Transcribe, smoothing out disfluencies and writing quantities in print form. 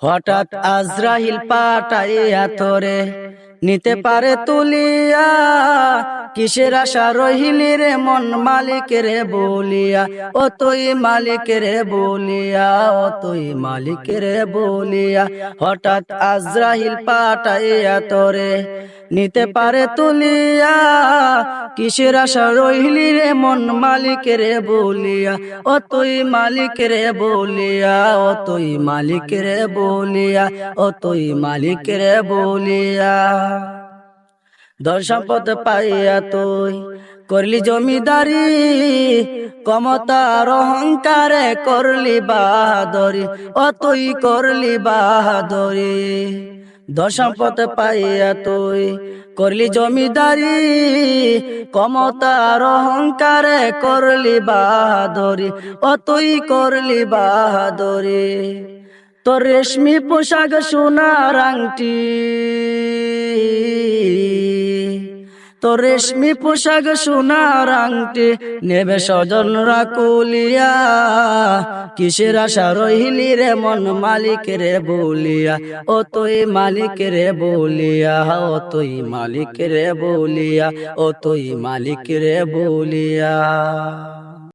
হঠাৎ আজরাইল পাঠাইয়া তোরে নিতে পারে তুলিয়া, কিসের আশা রহিলি রে মন মালিক রে বলিয়া, ও তুই মালিক রে বলিয়া, ও তুই মালিক রে বলিয়া। হঠাৎ আজরাইল পাঠাইয়া তোরে নিতে পারে তুলিয়া, কিসের আশা রহিলি রে মন মালিক রে বলিয়া, ও তুই মালিক রে বলিয়া, ও তুই মালিক রে বলিয়া, ও তুই মালিক রে বলিয়া। ধন সম্পদ পাইয়া তুই করলি জমিদারি, ক্ষমতার অহংকারে করলি বাহাদুরি, ও তুই করলি বাহাদুরি। ধন সম্পদ পাইয়া তুই করলি জমিদারি, ক্ষমতার অহংকারে করলি বাহাদুরি, ও তুই করলি বাহাদুরি। তোর রেশমি পোশাক সোনার আংটি, তোর রেশমি পোশাক সোনার আংটি নেবে স্বজনরা কুলিয়া, কিসের আশা রহিলি রে মন মালিক রে বলিয়া, ও তুই মালিক রে বলিয়া, ও তুই মালিক রে বলিয়া, ও তুই মালিক রে বলিয়া।